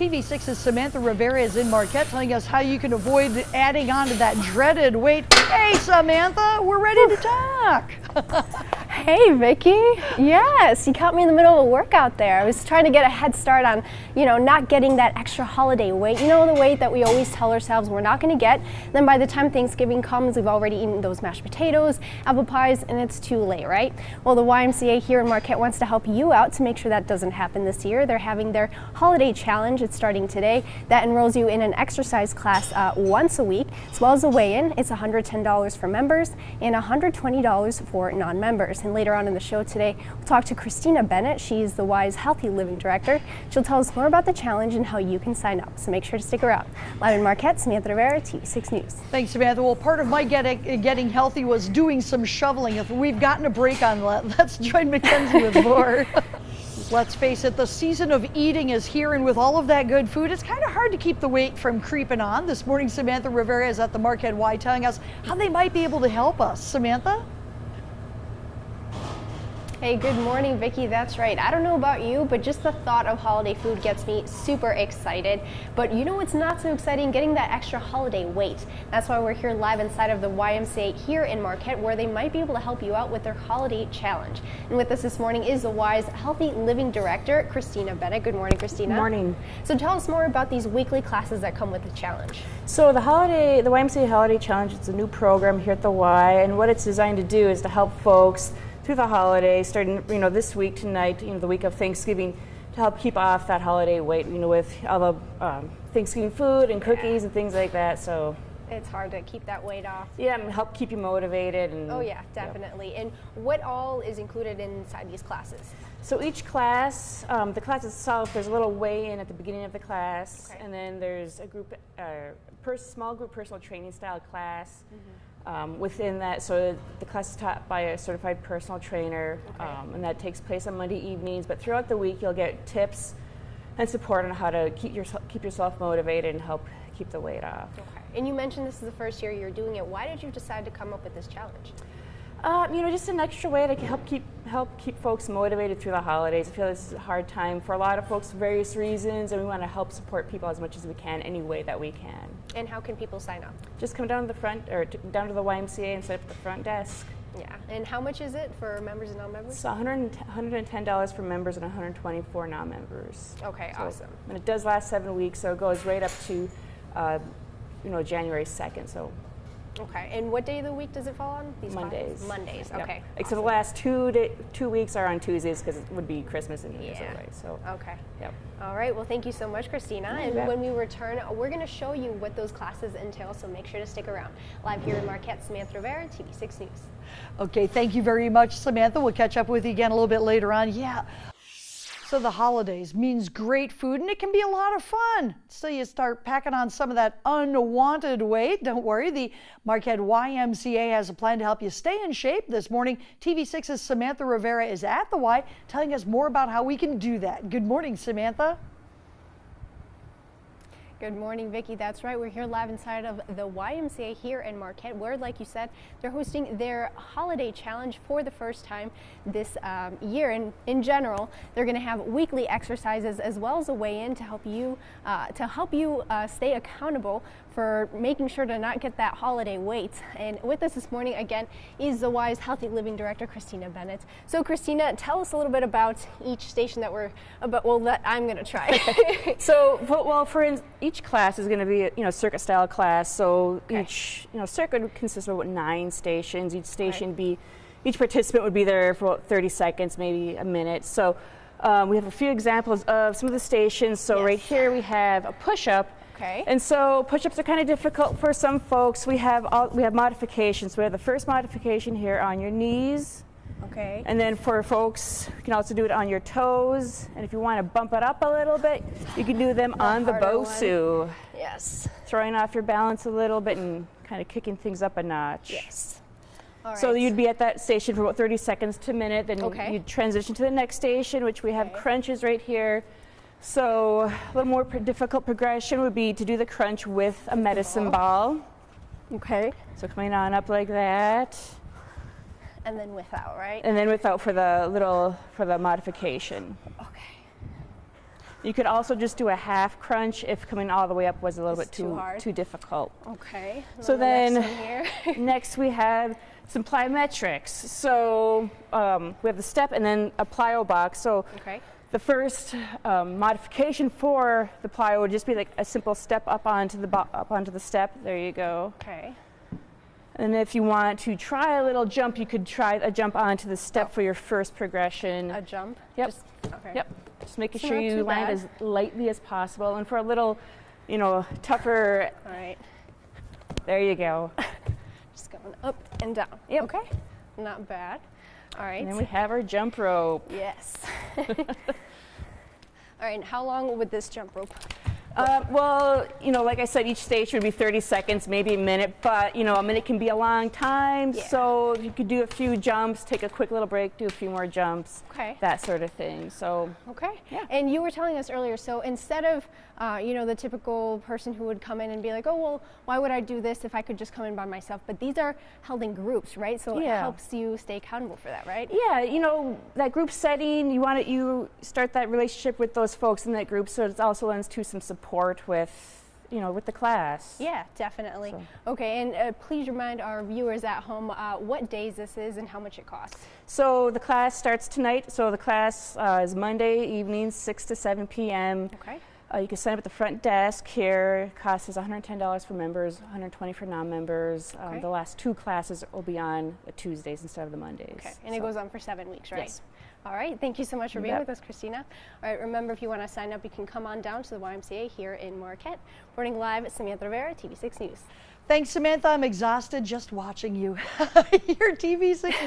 TV6's Samantha Rivera is in Marquette telling us how you can avoid adding on to that dreaded weight. Hey, Samantha, we're ready to talk. Hey, Vicki. Yes, you caught me in the middle of a workout there. I was trying to get a head start on, not getting that extra holiday weight. The weight that we always tell ourselves we're not going to get. Then by the time Thanksgiving comes, we've already eaten those mashed potatoes, apple pies, and it's too late, right? Well, the YMCA here in Marquette wants to help you out to make sure that doesn't happen this year. They're having their holiday challenge. It's starting today. That enrolls you in an exercise class once a week, as well as a weigh-in. It's $110 for members and $120 for non-members. And later on in the show today, we'll talk to Christina Bennett. She's the Y's Healthy Living Director. She'll tell us more about the challenge and how you can sign up. So make sure to stick around. Live in Marquette, Samantha Rivera, TV6 News. Thanks, Samantha. Well, part of my getting healthy was doing some shoveling. If we've gotten a break on that, let's join Mackenzie with more. Let's face it, the season of eating is here, and with all of that good food, it's kind of hard to keep the weight from creeping on. This morning, Samantha Rivera is at the Marquette Y telling us how they might be able to help us. Samantha? Hey, good morning, Vicki. That's right. I don't know about you, but just the thought of holiday food gets me super excited. But what's not so exciting? Getting that extra holiday weight. That's why we're here live inside of the YMCA here in Marquette, where they might be able to help you out with their holiday challenge. And with us this morning is the Y's Healthy Living Director, Christina Bennett. Good morning, Christina. Good morning. So tell us more about these weekly classes that come with the challenge. So the YMCA Holiday Challenge, it's a new program here at the Y, and what it's designed to do is to help folks through the holidays, starting this week tonight, the week of Thanksgiving, to help keep off that holiday weight, with all the Thanksgiving food and cookies and things like that. So it's hard to keep that weight off. Yeah, and help keep you motivated. And oh yeah, definitely. Yeah. And what all is included inside these classes? So each class, the class itself, there's a little weigh-in at the beginning of the class, okay. And then there's a small group personal training style class. Mm-hmm. Within that, so the class is taught by a certified personal trainer, okay. And that takes place on Monday evenings. But throughout the week, you'll get tips and support on how to keep yourself motivated and help keep the weight off. Okay. And you mentioned this is the first year you're doing it. Why did you decide to come up with this challenge? Just an extra way to help keep folks motivated through the holidays. I feel this is a hard time for a lot of folks for various reasons, and we want to help support people as much as we can, any way that we can. And how can people sign up? Just come down to the front, or down to the YMCA and sit up at the front desk. Yeah. And how much is it for members and non-members? It's $110 for members and $120 for non-members. Okay, so, awesome. And it does last 7 weeks, so it goes right up to January 2nd. So. Okay, and what day of the week does it fall on? These Mondays. Classes? Mondays, yep. Okay. Except awesome. The last 2 weeks are on Tuesdays because it would be Christmas and New Year's away. So. Okay. Yep. All right, well, thank you so much, Christina. And when we return, we're going to show you what those classes entail, so make sure to stick around. Live here in Marquette, Samantha Rivera, TV6 News. Okay, thank you very much, Samantha. We'll catch up with you again a little bit later on. Yeah. So the holidays means great food, and it can be a lot of fun. So you start packing on some of that unwanted weight. Don't worry, the Marquette YMCA has a plan to help you stay in shape. This morning, TV6's Samantha Rivera is at the Y telling us more about how we can do that. Good morning, Samantha. Good morning, Vicki. That's right. We're here live inside of the YMCA here in Marquette, where, like you said, they're hosting their holiday challenge for the first time this year. And in general, they're going to have weekly exercises as well as a weigh-in to help you stay accountable for making sure to not get that holiday weight. And with us this morning, again, is the Y's Healthy Living Director, Christina Bennett. So, Christina, tell us a little bit about each station that I'm going to try. So, for each class is going to be a circuit style class. So each circuit would consist of about 9 stations. Each station each participant would be there for about 30 seconds, maybe a minute. So we have a few examples of some of the stations. So right here we have a push-up. Okay. And so push-ups are kind of difficult for some folks. We have modifications. We have the first modification here on your knees. Okay. And then for folks, you can also do it on your toes. And if you want to bump it up a little bit, you can do them on the Bosu. Yes. Throwing off your balance a little bit and kind of kicking things up a notch. Yes. All right. So you'd be at that station for about 30 seconds to a minute. Then you'd transition to the next station, which we have crunches right here. So a little more difficult progression would be to do the crunch with a medicine ball. Okay. So coming on up like that. And then without, right? And then without for the modification. Okay. You could also just do a half crunch if coming all the way up was a little bit too difficult. Okay. So then next we have some plyometrics. So we have the step and then a plyo box. So the first modification for the plyo would just be like a simple step up onto the step. There you go. Okay. And if you want to try a little jump, you could try a jump onto the step for your first progression. A jump? Yep. Yep. Just making sure you land as lightly as possible. And for a little, tougher. All right. There you go. Just going up and down. Yep. Okay. Not bad. All right. And then we have our jump rope. Yes. All right. And how long would this jump rope? Well, like I said, each stage would be 30 seconds, maybe a minute, but, a minute can be a long time. Yeah. So you could do a few jumps, take a quick little break, do a few more jumps, that sort of thing. So, yeah. And you were telling us earlier, so instead of, the typical person who would come in and be like, oh, well, why would I do this if I could just come in by myself? But these are held in groups, right? So it helps you stay accountable for that, right? Yeah, that group setting, you start that relationship with those folks in that group, so it also lends to some support with, with the class. Yeah, definitely. So. Okay, and please remind our viewers at home what days this is and how much it costs. So the class starts tonight. So the class is Monday evenings, 6 to 7 p.m. Okay. You can sign up at the front desk here. Cost is $110 for members, $120 for non-members. The last 2 classes will be on the Tuesdays instead of the Mondays. Okay, and it goes on for 7 weeks, right? Yes. All right, thank you so much for being with us, Christina. All right, remember, if you want to sign up, you can come on down to the YMCA here in Marquette. Reporting live, Samantha Rivera, TV6 News. Thanks, Samantha. I'm exhausted just watching you. Your TV6